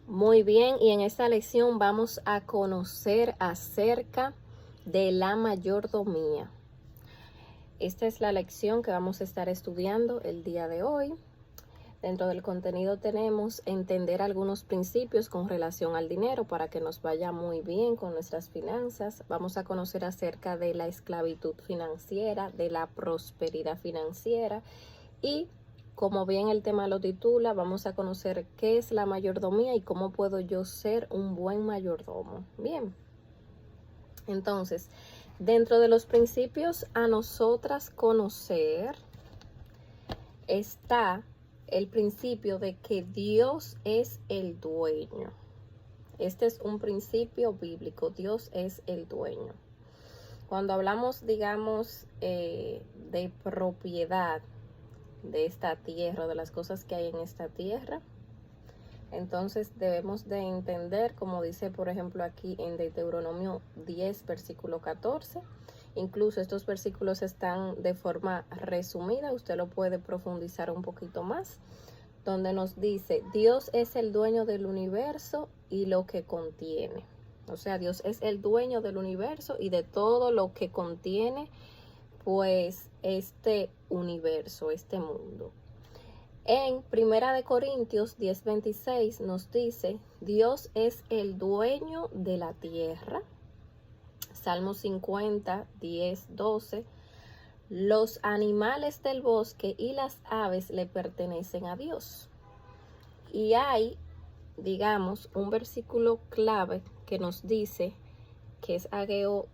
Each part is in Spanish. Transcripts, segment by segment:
Muy bien, y en esta lección vamos a conocer acerca de la mayordomía. Esta es la lección que vamos a estar estudiando el día de hoy. Dentro del contenido tenemos entender algunos principios con relación al dinero para que nos vaya muy bien con nuestras finanzas. Vamos a conocer acerca de la esclavitud financiera, de la prosperidad financiera y, como bien el tema lo titula, vamos a conocer qué es la mayordomía y cómo puedo yo ser un buen mayordomo. Bien, entonces, dentro de los principios a nosotras conocer está el principio de que Dios es el dueño. Este es un principio bíblico, Dios es el dueño. Cuando hablamos, digamos, de propiedad de esta tierra, de las cosas que hay en esta tierra, entonces debemos de entender, como dice por ejemplo aquí en Deuteronomio 10 versículo 14, incluso estos versículos están de forma resumida, usted lo puede profundizar un poquito más, donde nos dice: Dios es el dueño del universo y lo que contiene. O sea, Dios es el dueño del universo y de todo lo que contiene pues este universo, este mundo. En Primera de Corintios 10:26 nos dice: Dios es el dueño de la tierra. Salmo 50, 10, 12. Los animales del bosque y las aves le pertenecen a Dios. Y hay, digamos, un versículo clave que nos dice, que es Ageo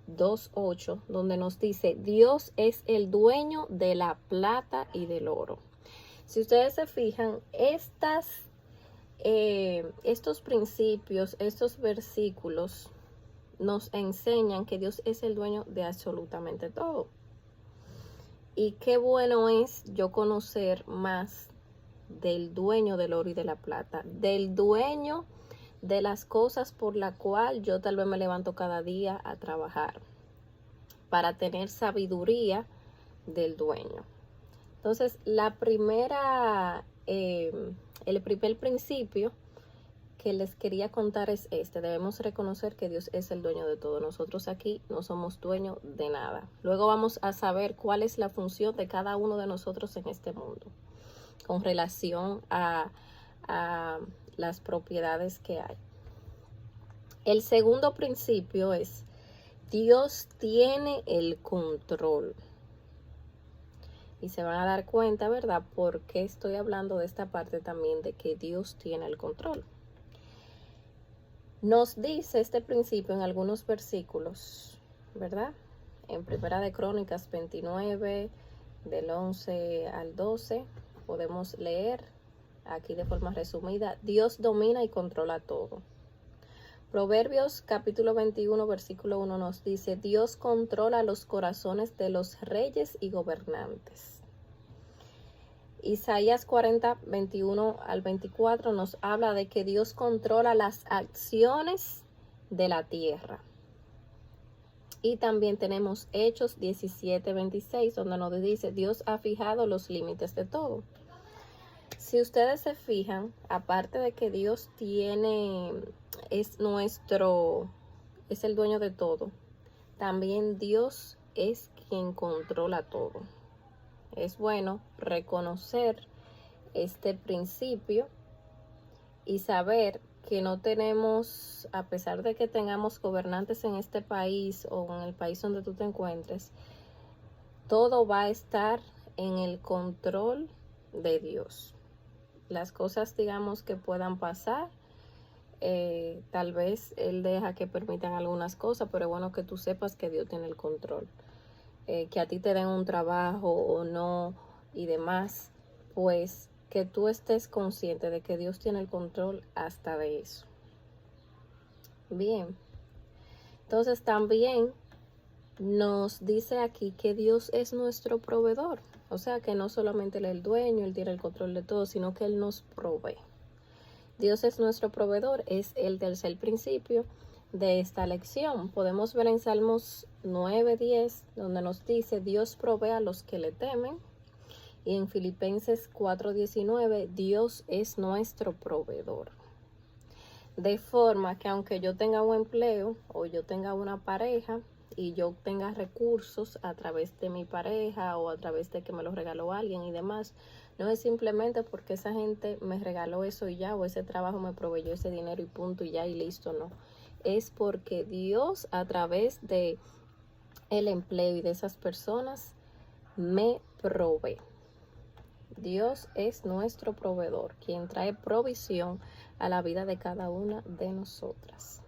2:8, donde nos dice: Dios es el dueño de la plata y del oro. Si ustedes se fijan, estos principios, estos versículos nos enseñan que Dios es el dueño de absolutamente todo. Y qué bueno es yo conocer más del dueño del oro y de la plata, del dueño de las cosas por la cual yo tal vez me levanto cada día a trabajar, para tener sabiduría del dueño. Entonces, el primer principio que les quería contar es este: debemos reconocer que Dios es el dueño de todo. Nosotros aquí no somos dueños de nada. Luego vamos a saber cuál es la función de cada uno de nosotros en este mundo, con relación a las propiedades que hay. El segundo principio es: Dios tiene el control. Y se van a dar cuenta, ¿verdad?, por qué estoy hablando de esta parte también, de que Dios tiene el control. Nos dice este principio en algunos versículos, ¿verdad? En Primera de Crónicas 29, del 11 al 12, podemos leer aquí de forma resumida: Dios domina y controla todo. Proverbios capítulo 21, versículo 1 nos dice: Dios controla los corazones de los reyes y gobernantes. Isaías 40, 21 al 24 nos habla de que Dios controla las acciones de la tierra. Y también tenemos Hechos 17, 26, donde nos dice: Dios ha fijado los límites de todo. Si ustedes se fijan, aparte de que Dios es el dueño de todo, también Dios es quien controla todo. Es bueno reconocer este principio y saber que no tenemos, a pesar de que tengamos gobernantes en este país o en el país donde tú te encuentres, todo va a estar en el control de Dios. Las cosas, digamos, que puedan pasar, tal vez Él deja que permitan algunas cosas, pero es bueno que tú sepas que Dios tiene el control. Que a ti te den un trabajo o no y demás, pues que tú estés consciente de que Dios tiene el control hasta de eso. Bien, entonces también nos dice aquí que Dios es nuestro proveedor. O sea, que no solamente Él es el dueño, Él tiene el control de todo, sino que Él nos provee. Dios es nuestro proveedor, es el tercer principio de esta lección. Podemos ver en Salmos 9:10, donde nos dice: Dios provee a los que le temen. Y en Filipenses 4:19, Dios es nuestro proveedor. De forma que aunque yo tenga un empleo o yo tenga una pareja y yo tenga recursos a través de mi pareja o a través de que me lo regaló alguien y demás, no es simplemente porque esa gente me regaló eso y ya, o ese trabajo me proveyó ese dinero y punto y ya y listo, no. Es porque Dios a través de el empleo y de esas personas me provee. Dios es nuestro proveedor, quien trae provisión a la vida de cada una de nosotras.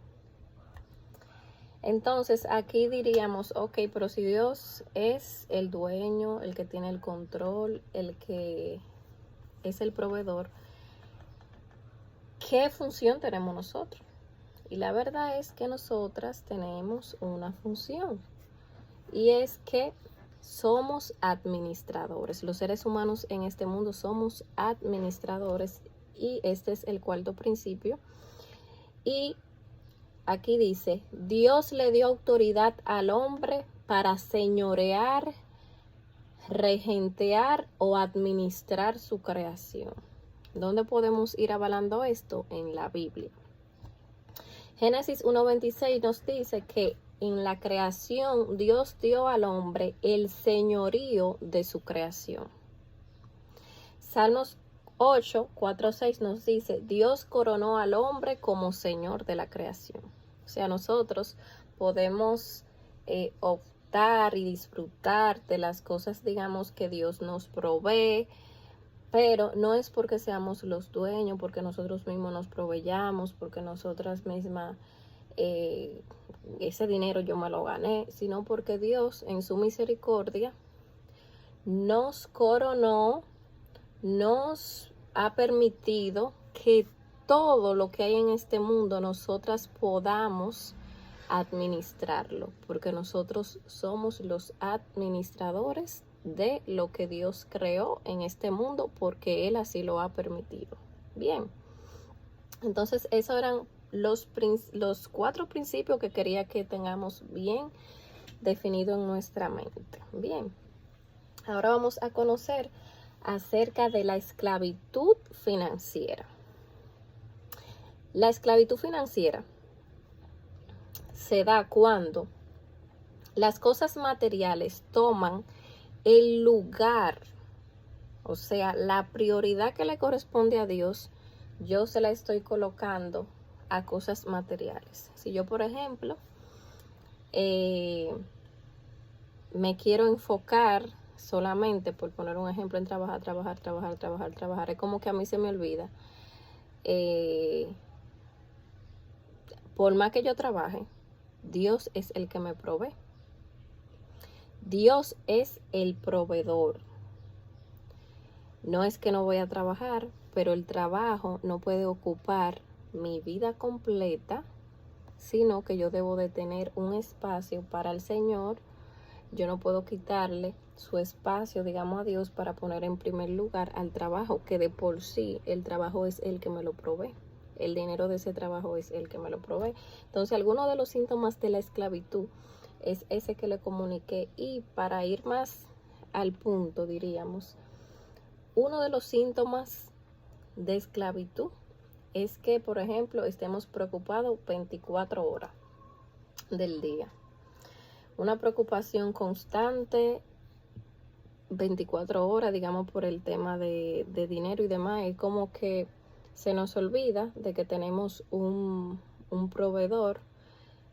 Entonces aquí diríamos, ok, pero si Dios es el dueño, el que tiene el control, el que es el proveedor, ¿qué función tenemos nosotros? Y la verdad es que nosotras tenemos una función, y es que somos administradores. Los seres humanos en este mundo somos administradores, y este es el cuarto principio. Y aquí dice, Dios le dio autoridad al hombre para señorear, regentear o administrar su creación. ¿Dónde podemos ir avalando esto? En la Biblia. Génesis 1:26 nos dice que en la creación Dios dio al hombre el señorío de su creación. Salmos 8:4-6 nos dice, Dios coronó al hombre como Señor de la creación. O sea, nosotros podemos optar y disfrutar de las cosas, digamos, que Dios nos provee, pero no es porque seamos los dueños, porque nosotros mismos nos proveyamos, porque nosotras mismas, ese dinero yo me lo gané, sino porque Dios en su misericordia nos coronó, nos ha permitido que todo lo que hay en este mundo nosotras podamos administrarlo, porque nosotros somos los administradores de lo que Dios creó en este mundo, porque Él así lo ha permitido. Bien, entonces esos eran los 4 principios que quería que tengamos bien definido en nuestra mente. Bien, ahora vamos a conocer acerca de la esclavitud financiera. La esclavitud financiera se da cuando las cosas materiales toman el lugar, o sea, la prioridad que le corresponde a Dios, yo se la estoy colocando a cosas materiales. Si yo, por ejemplo, me quiero enfocar solamente, por poner un ejemplo, en trabajar, es como que a mí se me olvida. Por más que yo trabaje, Dios es el que me provee. Dios es el proveedor. No es que no voy a trabajar, pero el trabajo no puede ocupar mi vida completa, sino que yo debo de tener un espacio para el Señor. Yo no puedo quitarle su espacio, digamos, a Dios para poner en primer lugar al trabajo, que de por sí el trabajo es el que me lo provee. El dinero de ese trabajo es el que me lo provee. Entonces, algunos de los síntomas de la esclavitud es ese que le comuniqué. Y para ir más al punto, diríamos, uno de los síntomas de esclavitud es que, por ejemplo, estemos preocupados 24 horas del día. Una preocupación constante 24 horas, digamos, por el tema de dinero y demás. Es como que se nos olvida de que tenemos un proveedor,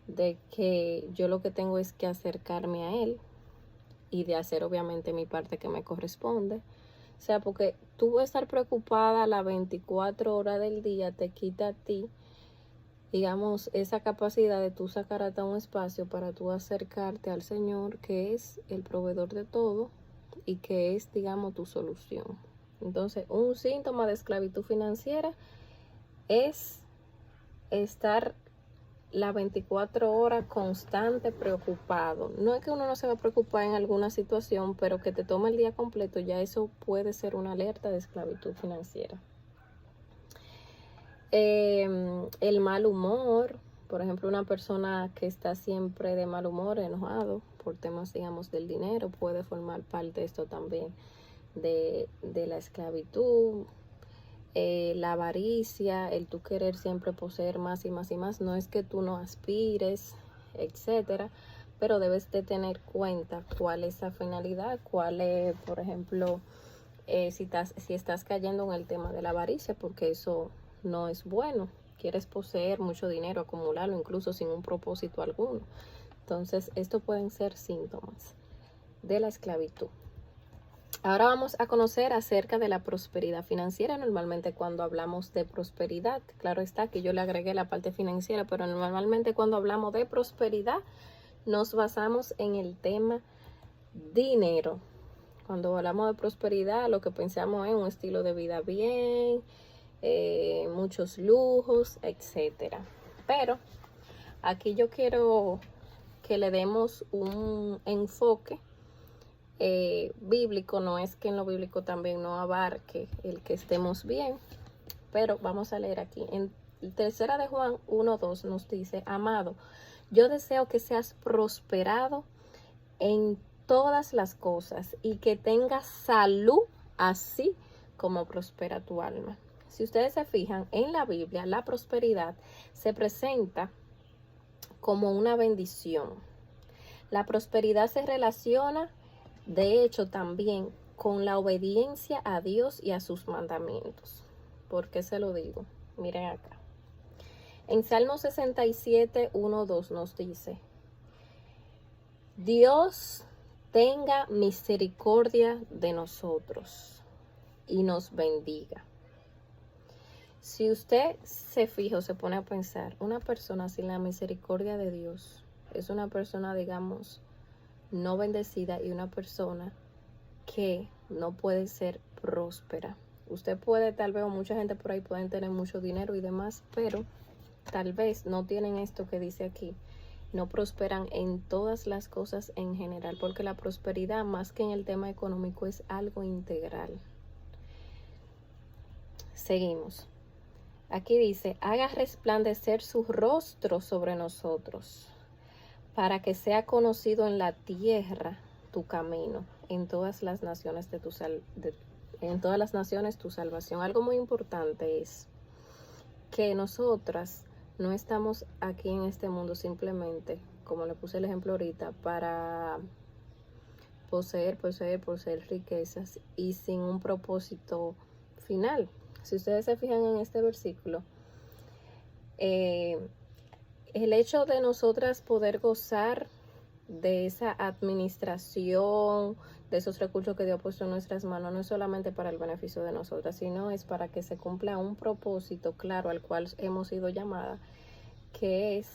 de que yo lo que tengo es que acercarme a él y de hacer obviamente mi parte que me corresponde. O sea, porque tú estar preocupada las 24 horas del día te quita a ti, digamos, esa capacidad de tú sacar hasta un espacio para tú acercarte al Señor, que es el proveedor de todo y que es, digamos, tu solución. Entonces, un síntoma de esclavitud financiera es estar las 24 horas constante preocupado. No es que uno no se va a preocupar en alguna situación, pero que te tome el día completo, ya eso puede ser una alerta de esclavitud financiera. El mal humor, por ejemplo, una persona que está siempre de mal humor, enojado por temas, digamos, del dinero, puede formar parte de esto también de la esclavitud. la avaricia, el tú querer siempre poseer más y más y más. No es que tú no aspires, etcétera, pero debes de tener cuenta cuál es la finalidad, cuál es, por ejemplo, si estás cayendo en el tema de la avaricia, porque eso no es bueno. Quieres poseer mucho dinero, acumularlo incluso sin un propósito alguno. Entonces, estos pueden ser síntomas de la esclavitud. Ahora vamos a conocer acerca de la prosperidad financiera. Normalmente cuando hablamos de prosperidad, claro está que yo le agregué la parte financiera, pero normalmente cuando hablamos de prosperidad nos basamos en el tema dinero. Cuando hablamos de prosperidad, lo que pensamos es un estilo de vida bien, muchos lujos, etcétera. Pero aquí yo quiero que le demos un enfoque bíblico. No es que en lo bíblico también no abarque el que estemos bien, pero vamos a leer aquí. En tercera de Juan 1:2 nos dice: amado, yo deseo que seas prosperado en todas las cosas y que tengas salud, así como prospera tu alma. Si ustedes se fijan en la Biblia, la prosperidad se presenta como una bendición. La prosperidad se relaciona, de hecho, también con la obediencia a Dios y a sus mandamientos. ¿Por qué se lo digo? Miren acá. En Salmo 67, 1, 2 nos dice: Dios tenga misericordia de nosotros y nos bendiga. Si usted se fija o se pone a pensar, una persona sin la misericordia de Dios es una persona, digamos, no bendecida y una persona que no puede ser próspera. Usted puede, tal vez, o mucha gente por ahí pueden tener mucho dinero y demás, pero tal vez no tienen esto que dice aquí. No prosperan en todas las cosas en general, porque la prosperidad, más que en el tema económico, es algo integral. Seguimos. Aquí dice: haga resplandecer su rostro sobre nosotros, para que sea conocido en la tierra tu camino, en todas las naciones en todas las naciones tu salvación. Algo muy importante es que nosotras no estamos aquí en este mundo simplemente, como le puse el ejemplo ahorita, para poseer riquezas y sin un propósito final. Si ustedes se fijan en este versículo, el hecho de nosotras poder gozar de esa administración, de esos recursos que Dios ha puesto en nuestras manos, no es solamente para el beneficio de nosotras, sino es para que se cumpla un propósito claro al cual hemos sido llamadas, que es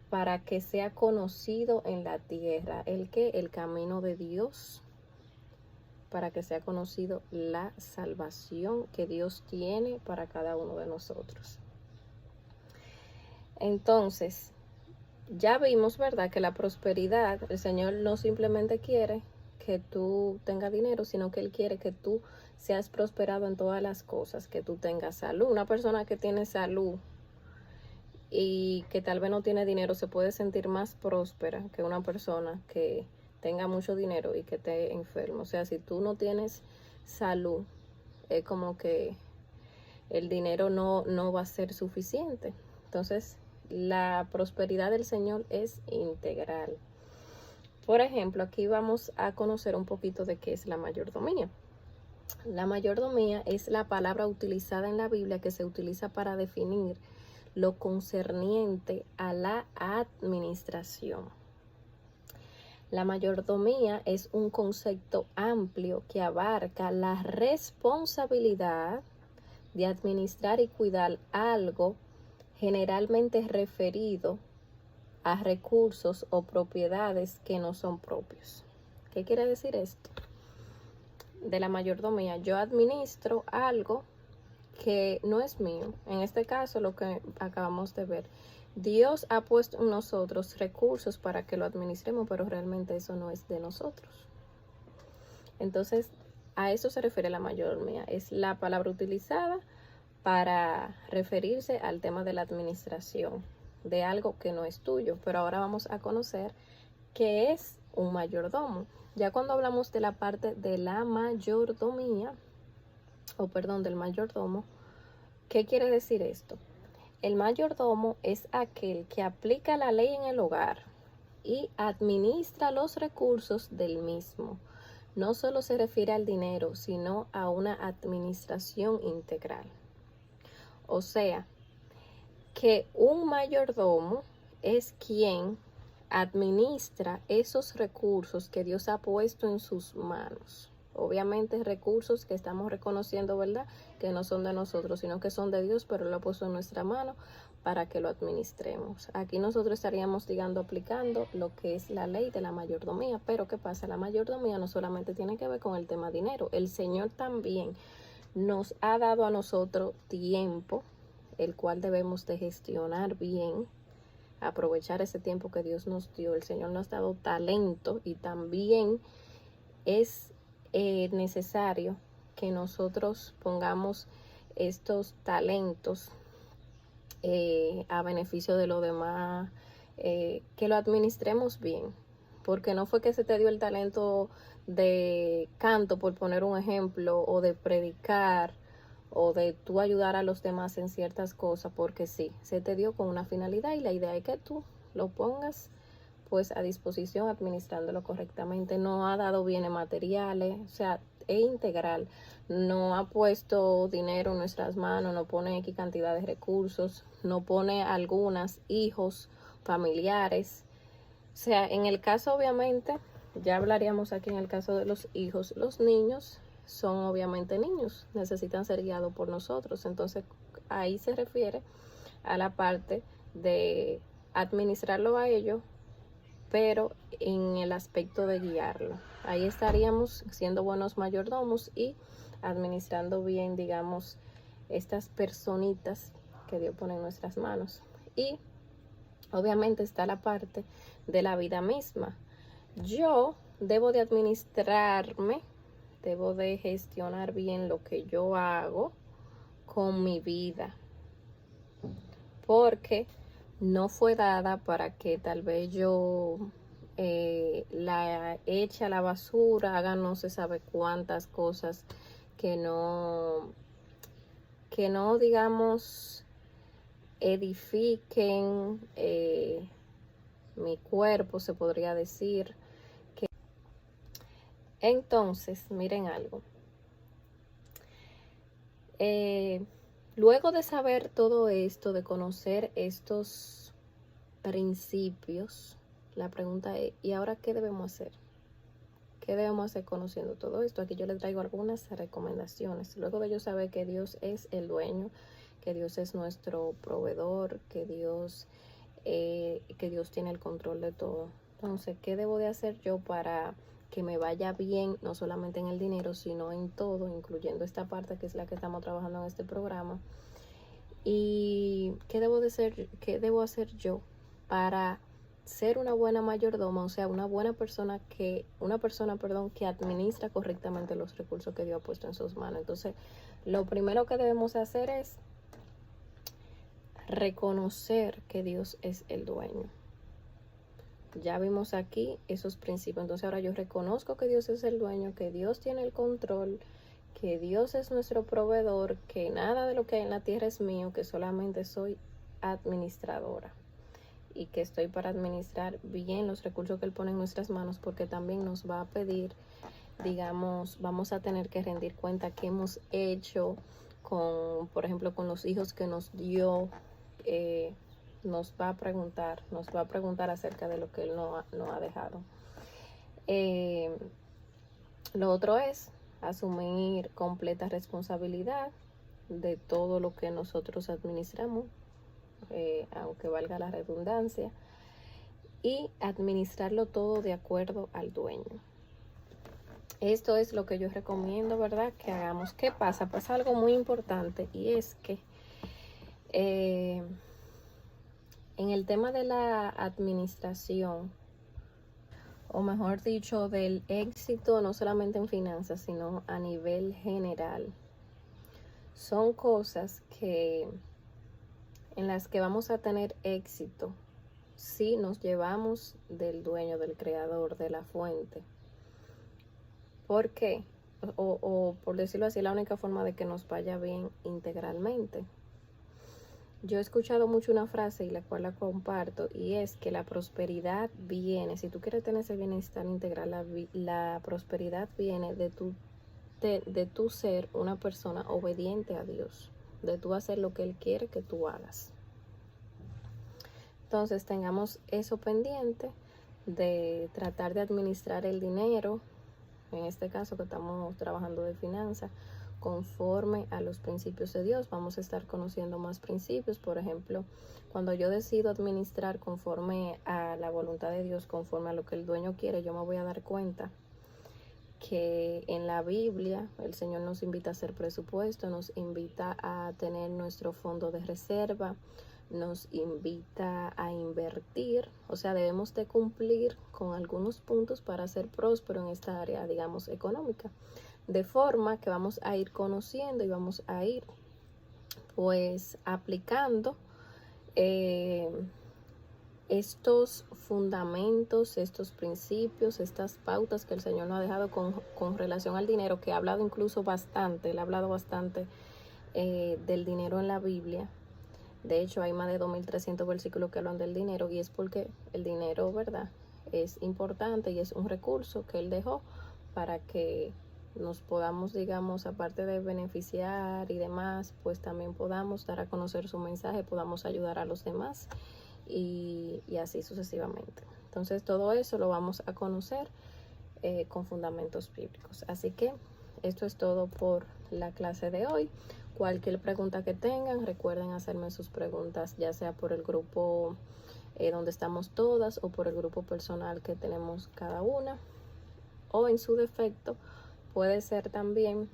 para que sea conocido en la tierra el camino de Dios, para que sea conocido la salvación que Dios tiene para cada uno de nosotros. Entonces, ya vimos, ¿verdad?, que la prosperidad, el Señor no simplemente quiere que tú tengas dinero, sino que Él quiere que tú seas prosperado en todas las cosas, que tú tengas salud. Una persona que tiene salud y que tal vez no tiene dinero se puede sentir más próspera que una persona que tenga mucho dinero y que esté enfermo. O sea, si tú no tienes salud, es como que el dinero no va a ser suficiente. Entonces, la prosperidad del Señor es integral. Por ejemplo, aquí vamos a conocer un poquito de qué es la mayordomía. La mayordomía es la palabra utilizada en la Biblia que se utiliza para definir lo concerniente a la administración. La mayordomía es un concepto amplio que abarca la responsabilidad de administrar y cuidar algo, generalmente referido a recursos o propiedades que no son propios. ¿Qué quiere decir esto? De la mayordomía, yo administro algo que no es mío. En este caso, lo que acabamos de ver, Dios ha puesto en nosotros recursos para que lo administremos, pero realmente eso no es de nosotros. Entonces, a eso se refiere la mayordomía. Es la palabra utilizada para referirse al tema de la administración de algo que no es tuyo. Pero ahora vamos a conocer qué es un mayordomo. Ya cuando hablamos de la parte de la mayordomía, del mayordomo, ¿Qué quiere decir esto? El mayordomo es aquel que aplica la ley en el hogar y administra los recursos del mismo. No solo se refiere al dinero, sino a una administración integral. O sea, que un mayordomo es quien administra esos recursos que Dios ha puesto en sus manos. Obviamente recursos que estamos reconociendo, ¿verdad?, que no son de nosotros, sino que son de Dios, pero lo ha puesto en nuestra mano para que lo administremos. Aquí nosotros estaríamos, digamos, aplicando lo que es la ley de la mayordomía. Pero ¿qué pasa? La mayordomía no solamente tiene que ver con el tema dinero. El Señor también nos ha dado a nosotros tiempo, el cual debemos de gestionar bien, aprovechar ese tiempo que Dios nos dio. El Señor nos ha dado talento y también es necesario que nosotros pongamos estos talentos a beneficio de los demás, que lo administremos bien, porque no fue que se te dio el talento de canto, por poner un ejemplo, o de predicar, o de tú ayudar a los demás en ciertas cosas, porque sí, se te dio con una finalidad y la idea es que tú lo pongas pues a disposición administrándolo correctamente. No ha dado bienes materiales, o sea, es integral. No ha puesto dinero en nuestras manos, no pone X cantidad de recursos, no pone algunas hijos, familiares. O sea, en el caso obviamente, ya hablaríamos aquí en el caso de los hijos, los niños son obviamente niños, necesitan ser guiados por nosotros. Entonces ahí se refiere a la parte de administrarlo a ellos, pero en el aspecto de guiarlo. Ahí estaríamos siendo buenos mayordomos y administrando bien, digamos, estas personitas que Dios pone en nuestras manos. Y obviamente está la parte de la vida misma. Yo debo de administrarme, debo de gestionar bien lo que yo hago con mi vida, porque no fue dada para que tal vez yo la eche a la basura, haga no se sabe cuántas cosas que no digamos edifiquen mi cuerpo, se podría decir. Entonces, miren algo. Luego de saber todo esto, de conocer estos principios, la pregunta es, ¿y ahora qué debemos hacer? ¿Qué debemos hacer conociendo todo esto? Aquí yo les traigo algunas recomendaciones. Luego de yo saber que Dios es el dueño, que Dios es nuestro proveedor, que Dios tiene el control de todo. Entonces, ¿qué debo de hacer yo para que me vaya bien, no solamente en el dinero, sino en todo, incluyendo esta parte que es la que estamos trabajando en este programa? ¿Y qué debo hacer yo para ser una buena mayordoma, o sea, una persona que administra correctamente los recursos que Dios ha puesto en sus manos? Entonces, lo primero que debemos hacer es reconocer que Dios es el dueño. Ya vimos aquí esos principios. Entonces ahora yo reconozco que Dios es el dueño, que Dios tiene el control, que Dios es nuestro proveedor, que nada de lo que hay en la tierra es mío, que solamente soy administradora y que estoy para administrar bien los recursos que Él pone en nuestras manos, porque también nos va a pedir, digamos, vamos a tener que rendir cuenta qué hemos hecho con, por ejemplo, con los hijos que nos dio. Nos va a preguntar acerca de lo que Él no ha dejado. Lo otro es asumir completa responsabilidad de todo lo que nosotros administramos, aunque valga la redundancia, y administrarlo todo de acuerdo al dueño. Esto es lo que yo recomiendo, ¿verdad?, que hagamos. ¿Qué pasa? Pasa algo muy importante, y es que en el tema de la administración, o mejor dicho, del éxito, no solamente en finanzas, sino a nivel general, son cosas en las que vamos a tener éxito si nos llevamos del dueño, del creador, de la fuente. ¿Por qué? O por decirlo así, la única forma de que nos vaya bien integralmente. Yo he escuchado mucho una frase y la cual la comparto, y es que la prosperidad viene, si tú quieres tener ese bienestar integral, la prosperidad viene de tu ser una persona obediente a Dios, de tú hacer lo que Él quiere que tú hagas. Entonces tengamos eso pendiente de tratar de administrar el dinero, en este caso que estamos trabajando de finanzas, conforme a los principios de Dios. Vamos a estar conociendo más principios. Por ejemplo, cuando yo decido administrar conforme a la voluntad de Dios, conforme a lo que el dueño quiere, yo me voy a dar cuenta que en la Biblia el Señor nos invita a hacer presupuesto, nos invita a tener nuestro fondo de reserva, nos invita a invertir. O sea, debemos de cumplir con algunos puntos para ser próspero en esta área, digamos, económica, de forma que vamos a ir conociendo y vamos a ir pues aplicando estos fundamentos, estos principios, estas pautas que el Señor nos ha dejado con relación al dinero, que ha hablado incluso bastante, él ha hablado bastante del dinero en la Biblia. De hecho, hay más de 2300 versículos que hablan del dinero, y es porque el dinero, ¿verdad?, es importante y es un recurso que Él dejó para que nos podamos, digamos, aparte de beneficiar y demás, pues también podamos dar a conocer su mensaje, podamos ayudar a los demás y así sucesivamente. Entonces, todo eso lo vamos a conocer con fundamentos bíblicos. Así que esto es todo por la clase de hoy. Cualquier pregunta que tengan, recuerden hacerme sus preguntas, ya sea por el grupo donde estamos todas o por el grupo personal que tenemos cada una, o en su defecto puede ser también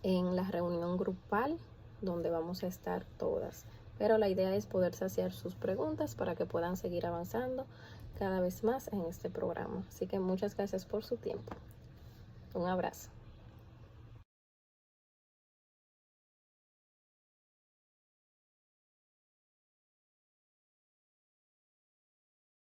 en la reunión grupal donde vamos a estar todas. Pero la idea es poder saciar sus preguntas para que puedan seguir avanzando cada vez más en este programa. Así que muchas gracias por su tiempo. Un abrazo.